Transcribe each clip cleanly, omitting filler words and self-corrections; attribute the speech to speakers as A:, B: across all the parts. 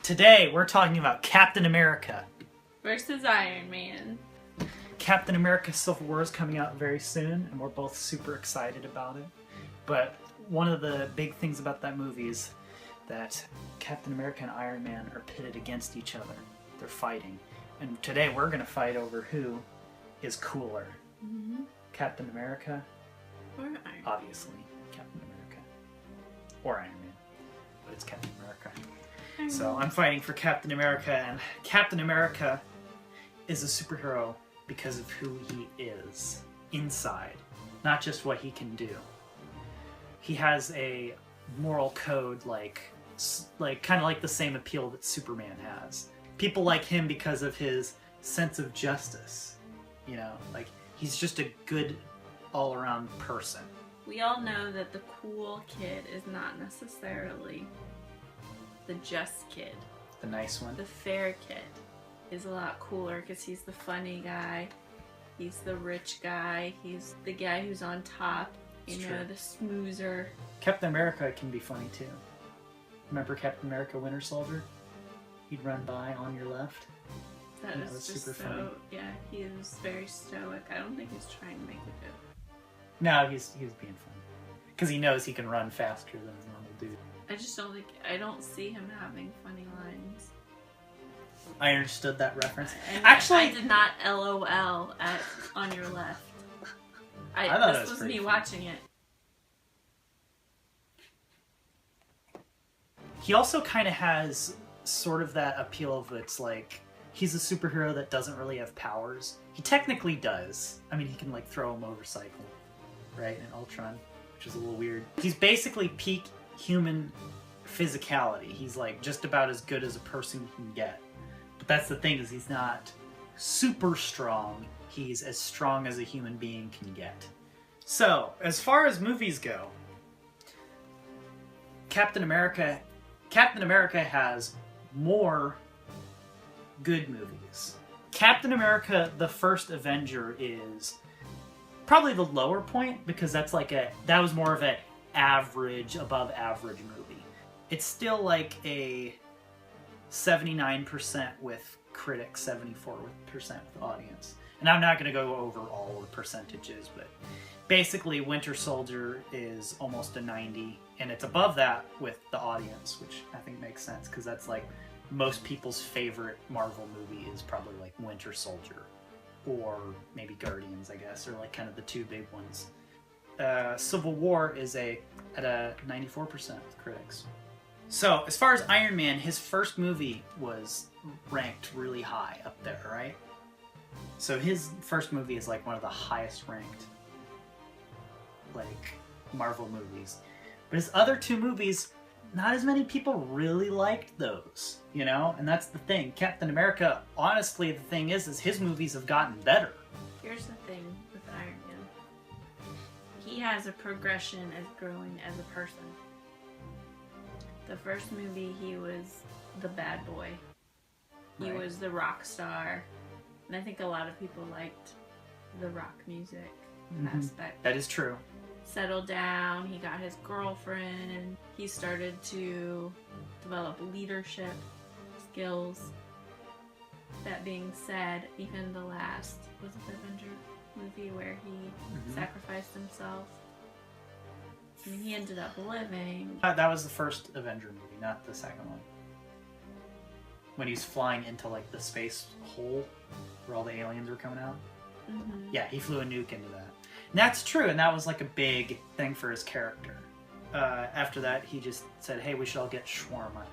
A: Today, we're talking about Captain America.
B: Versus Iron Man.
A: Captain America Civil War is coming out very soon, and we're both super excited about it. But one of the big things about that movie is that Captain America and Iron Man are pitted against each other. They're fighting. And today we're going to fight over who is cooler.
B: Mm-hmm.
A: Captain America,
B: Or Iron Man.
A: obviously. Captain America. Or Iron Man. But it's Captain America. So I'm fighting for Captain America, and Captain America is a superhero because of who he is inside, not just what he can do. He has a moral code like kind of like the same appeal that Superman has. People like him because of his sense of justice. You know, like he's just a good all-around person.
B: We all know that the cool kid is not necessarily the just kid.
A: The nice one.
B: The fair kid is a lot cooler because he's the funny guy. He's the rich guy. He's the guy who's on top. You
A: It's
B: know,
A: true.
B: the smoozer.
A: Captain America can be funny too. Remember Captain America Winter Soldier? He'd run by on your left.
B: That
A: Yeah,
B: is
A: that's
B: just
A: super
B: so.
A: funny.
B: Yeah, he is very stoic. I don't think he's trying to make a joke.
A: No, he's being funny. Because he knows he can run faster than a normal dude.
B: I just don't think. I don't see him having funny lines.
A: I understood that reference.
B: Actually, I did not LOL at on your left.
A: I thought it
B: this
A: was
B: was
A: pretty
B: me
A: funny.
B: watching it.
A: He also kind of has sort of that appeal of it's like he's a superhero that doesn't really have powers. He technically does. I mean, he can like throw a motorcycle, right, in Ultron, which is a little weird. He's basically peak human physicality. He's like just about as good as a person can get. But that's the thing, is he's not super strong. He's as strong as a human being can get. So, as far as movies go, Captain America has more good movies. Captain America, the First Avenger, is probably the lower point because that was more of an average, above average movie. It's still like a 79% with critics, 74% with audience. And I'm not going to go over all the percentages, but basically Winter Soldier is almost a 90, and it's above that with the audience, which I think makes sense because that's like most people's favorite Marvel movie is probably like Winter Soldier or maybe Guardians, I guess, or like kind of the two big ones. Civil War is at a 94% with critics. So, as far as Iron Man, his first movie was ranked really high up there, right? So his first movie is like one of the highest ranked like Marvel movies. But his other two movies, not as many people really liked those, you know? And that's the thing. Captain America, honestly, the thing is his movies have gotten better.
B: Here's the thing with Iron Man. He has a progression as growing as a person. The first movie, he was the bad boy. He
A: Right.
B: was the rock star. And I think a lot of people liked the rock music aspect.
A: That is true.
B: Settled down, he got his girlfriend, he started to develop leadership skills. That being said, even the last, was it the Avenger movie where he sacrificed himself? I mean, he ended up living.
A: That was the first Avenger movie, not the second one. When he's flying into like the space hole where all the aliens were coming out.
B: Mm-hmm.
A: Yeah, he flew a nuke into that. And that's true, and that was like a big thing for his character. After that, he just said, hey, we should all get shawarma.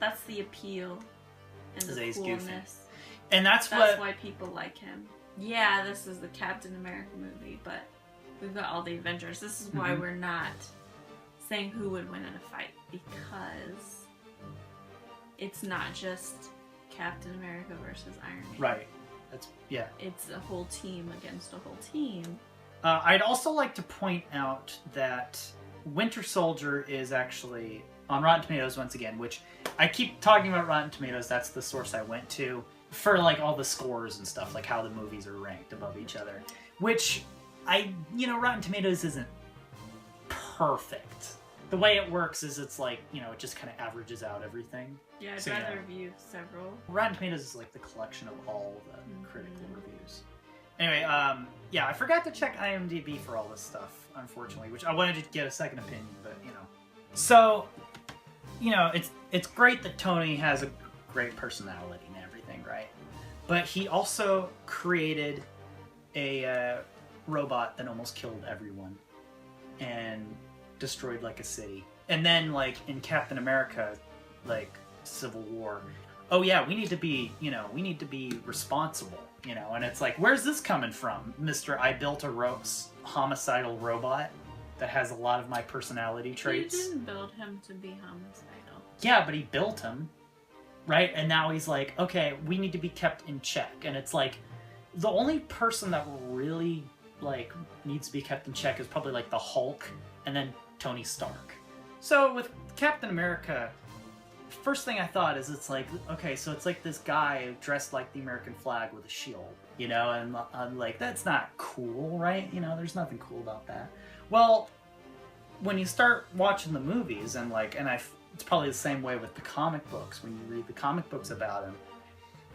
B: That's the appeal and
A: Is that
B: the
A: he's goofy.
B: coolness.
A: And that's
B: Why people like him. Yeah, this is the Captain America movie, but we've got all the Avengers. This is why we're not saying who would win in a fight, because it's not just Captain America versus Iron Man.
A: Right. Yeah.
B: It's a whole team against a whole team.
A: I'd also like to point out that Winter Soldier is actually on Rotten Tomatoes once again, which I keep talking about Rotten Tomatoes. That's the source I went to for like all the scores and stuff, like how the movies are ranked above each other. Which Rotten Tomatoes isn't perfect, the way it works is it's like, you know, it just kind of averages out everything.
B: Yeah, I'd
A: So,
B: rather
A: yeah.
B: view several.
A: Rotten Tomatoes is like the collection of all the
B: Mhm.
A: critical reviews. Anyway, yeah, I forgot to check IMDb for all this stuff, unfortunately, which I wanted to get a second opinion, but you know. So, you know, it's great that Tony has a great personality and everything, right? But he also created a robot that almost killed everyone and destroyed like a city. And then, like in Captain America, like Civil War, oh yeah, we need to be responsible, you know. And it's like, where's this coming from, Mr. I built a homicidal robot that has a lot of my personality traits.
B: You didn't build him to be homicidal.
A: Yeah, but he built him, right? And now he's like, okay, we need to be kept in check. And it's like, the only person that really like needs to be kept in check is probably like the Hulk and then Tony Stark. So with Captain America, first thing I thought is it's like, okay, so it's like this guy dressed like the American flag with a shield, you know, and I'm like, that's not cool, right? You know, there's nothing cool about that. Well, when you start watching the movies and like, it's probably the same way with the comic books. When you read the comic books about him,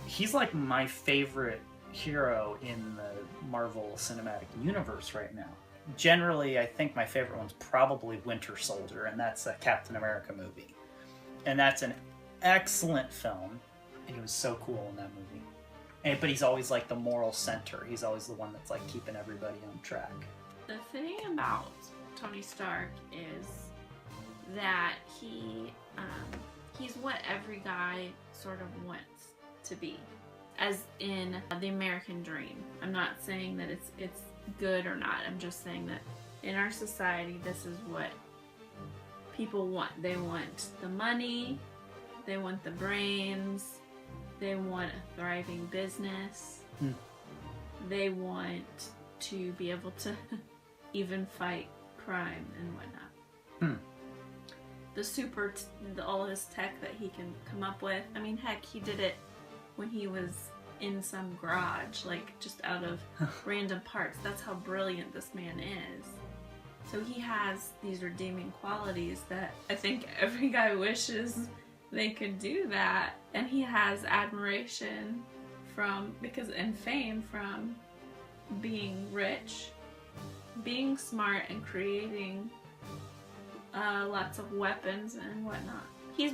A: he's like my favorite hero in the Marvel Cinematic Universe right now. Generally, I think my favorite one's probably Winter Soldier, and that's a Captain America movie. And that's an excellent film, and he was so cool in that movie. But he's always like the moral center. He's always the one that's like keeping everybody on track.
B: The thing about Tony Stark is that he's what every guy sort of wants to be, as in the American dream. I'm not saying that it's good or not. I'm just saying that in our society, this is what people want. They want the money, they want the brains, they want a thriving business, they want to be able to even fight crime and whatnot. All his tech that he can come up with. I mean, heck, he did it when he was in some garage, like just out of random parts. That's how brilliant this man is. So he has these redeeming qualities that I think every guy wishes they could do that. And he has admiration and fame from being rich, being smart, and creating lots of weapons and whatnot. He's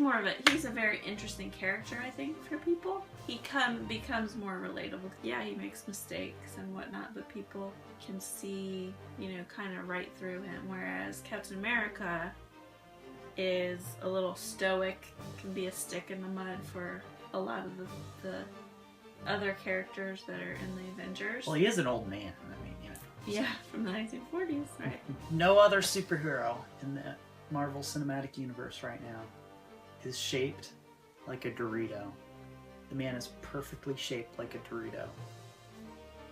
B: a very interesting character, I think, for people. He becomes more relatable. Yeah, he makes mistakes and whatnot, but people can see, kind of right through him. Whereas Captain America is a little stoic, can be a stick in the mud for a lot of the other characters that are in the Avengers.
A: Well, he is an old man. I mean, you know.
B: Yeah, from the 1940s, right?
A: No other superhero in the Marvel Cinematic Universe right now is shaped like a Dorito. The man is perfectly shaped like a Dorito.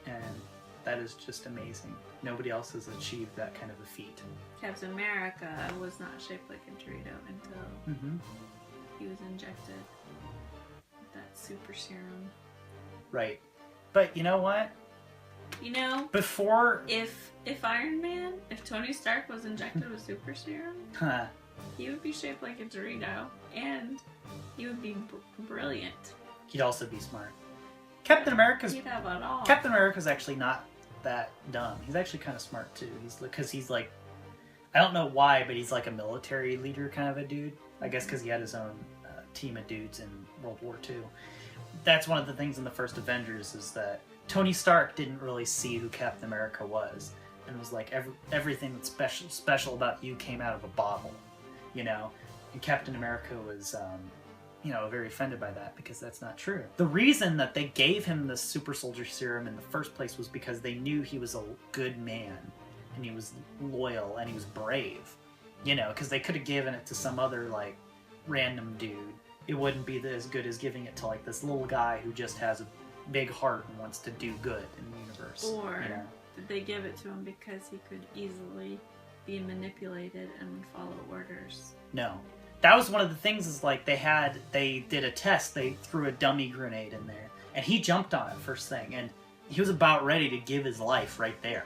A: And that is just amazing. Nobody else has achieved that kind of a feat.
B: Captain America was not shaped like a Dorito until he was injected with that super serum.
A: Right. But you know what? Before...
B: If Tony Stark was injected with super serum, he would be shaped like a Dorito, and he would be brilliant.
A: He'd also be smart. Captain America's...
B: He'd have it all.
A: Captain America's actually not that dumb. He's actually kind of smart, too. Because he's like... I don't know why, but he's like a military leader kind of a dude. I guess because he had his own team of dudes in World War II. That's one of the things in the first Avengers is that Tony Stark didn't really see who Captain America was. And was like, everything that's special about you came out of a bottle, you know? And Captain America was, very offended by that because that's not true. The reason that they gave him the super soldier serum in the first place was because they knew he was a good man and he was loyal and he was brave, because they could have given it to some other, like, random dude. It wouldn't be as good as giving it to, like, this little guy who just has a big heart and wants to do good in the universe.
B: Or did they give it to him because he could easily be manipulated and would follow orders?
A: No. That was one of the things is like they did a test. They threw a dummy grenade in there and he jumped on it first thing and he was about ready to give his life right there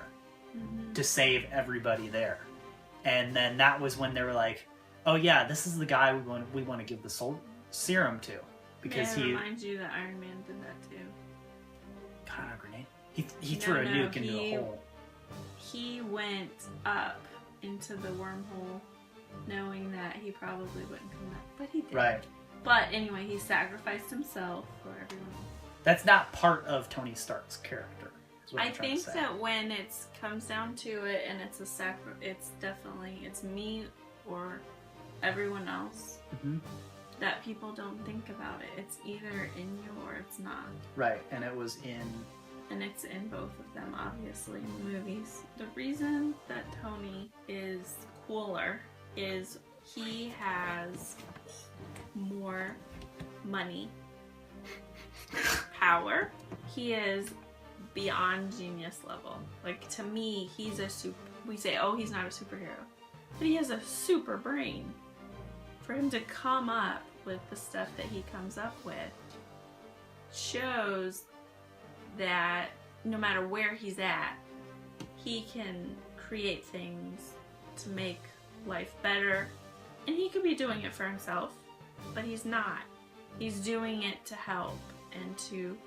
A: to save everybody there. And then that was when they were like, oh yeah, this is the guy we want to give the soul serum to, because
B: May I
A: he
B: remind you that Iron Man did that too.
A: got a grenade. He threw a nuke into a hole.
B: He went up into the wormhole knowing that he probably wouldn't come back, but he did.
A: Right.
B: But anyway, he sacrificed himself for everyone.
A: That's not part of Tony Stark's character. Is what
B: I
A: I'm trying
B: think
A: to say.
B: that when it comes down to it, and it's it's definitely it's me or everyone else.
A: Mhm.
B: That people don't think about it. It's either in you or it's not.
A: Right, and it was in.
B: And it's in both of them, obviously, in the movies. The reason that Tony is cooler is he has more money, power. He is beyond genius level. Like, to me, he's a we say, oh, he's not a superhero. But he has a super brain. For him to come up with the stuff that he comes up with shows that no matter where he's at, he can create things to make life better. And he could be doing it for himself, but he's not. He's doing it to help and to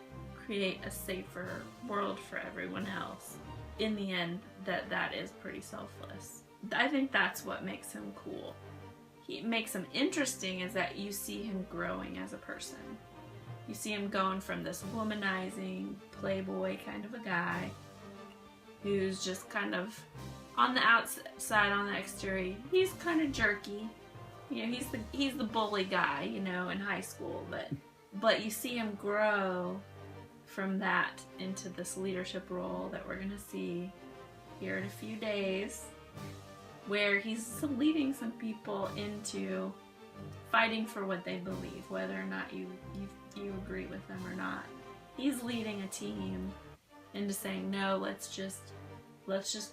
B: create a safer world for everyone else. In the end, that is pretty selfless. I think that's what makes him cool. He makes him interesting is that you see him growing as a person. You see him going from this womanizing playboy kind of a guy who's just kind of on the outside, on the exterior. He's kind of jerky. You know, he's the bully guy, you know, in high school, but you see him grow from that into this leadership role that we're going to see here in a few days, where he's leading some people into fighting for what they believe, whether or not you agree with them or not. He's leading a team into saying, no, let's just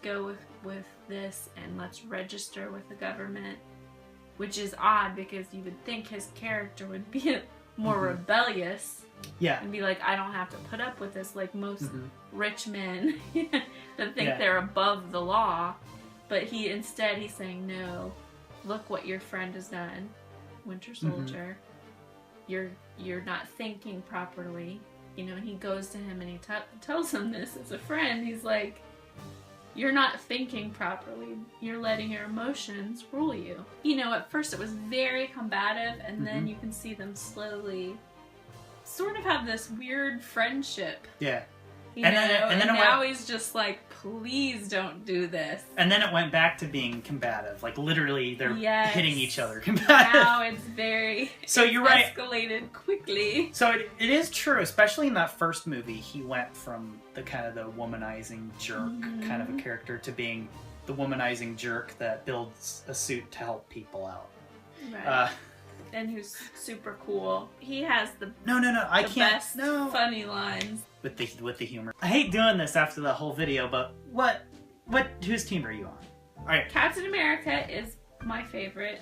B: go with this, and let's register with the government, which is odd because you would think his character would be more rebellious.
A: Yeah.
B: And be like, I don't have to put up with this, like most rich men that think
A: Yeah.
B: they're above the law. But he's saying, no, look what your friend has done, Winter Soldier. You're not thinking properly, you know. And he goes to him and he tells him this as a friend. He's like, you're not thinking properly. You're letting your emotions rule you. You know, at first it was very combative, and then you can see them slowly sort of have this weird friendship.
A: Yeah.
B: You know? And now he's just like, please don't do this.
A: And then it went back to being combative. Like, literally, they're hitting each other.
B: Now it's very...
A: So you're right.
B: Escalated quickly.
A: So it is true, especially in that first movie, he went from the kind of the womanizing jerk kind of a character to being the womanizing jerk that builds a suit to help people out.
B: Right. And who's super cool. He has the best funny lines.
A: With the humor. I hate doing this after the whole video, but whose team are you on? All right.
B: Captain America is my favorite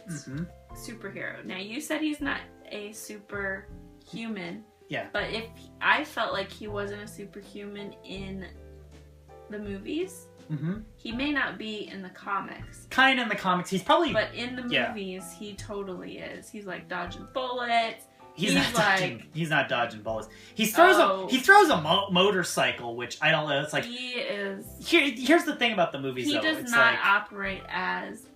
B: superhero. Now, you said he's not a superhuman.
A: Yeah.
B: But I felt like he wasn't a superhuman in the movies. He may not be in the comics.
A: Kind of in the comics. He's probably...
B: But in the movies, he totally is. He's like dodging bullets. He's not dodging bullets. He throws a motorcycle, which I don't know. It's like... He is...
A: Here's the thing about the movies, though.
B: He does not operate as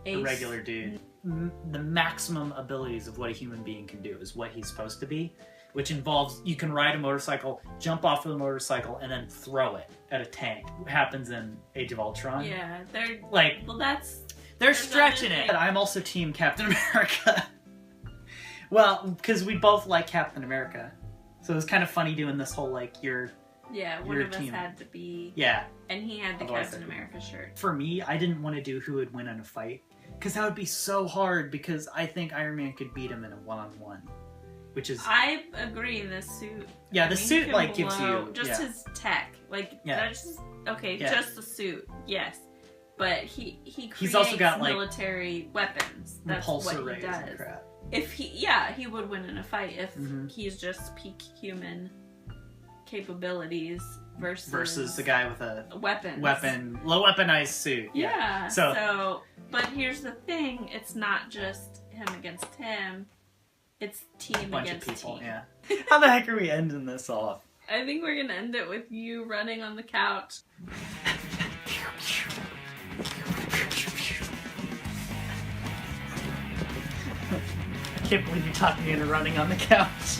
B: a
A: regular dude. The maximum abilities of what a human being can do is what he's supposed to be, which involves you can ride a motorcycle, jump off of the motorcycle, and then throw it at a tank. It happens in Age of Ultron.
B: Yeah, they're...
A: Like...
B: Well, that's...
A: They're stretching it. I'm also Team Captain America. Well, because we both like Captain America. So it was kind of funny doing this whole, like,
B: one of us had to be...
A: Yeah.
B: And he had the Captain America shirt.
A: For me, I didn't want to do who would win in a fight. Because that would be so hard, because I think Iron Man could beat him in a one-on-one. Which is...
B: I agree, the suit...
A: Yeah, the suit, like, gives you...
B: Just his tech. Like, that's just... Okay, just the suit, yes. But he creates
A: also got, like,
B: military weapons. That's what he does.
A: And crap.
B: If he would win in a fight if he's just peak human capabilities
A: versus the guy with a low weaponized suit.
B: Yeah.
A: So,
B: but here's the thing: it's not just him against him; it's team
A: bunch
B: against
A: of people.
B: team.
A: Yeah. How the heck are we ending this off?
B: I think we're gonna end it with you running on the couch.
A: I can't believe you talked me into running on the couch.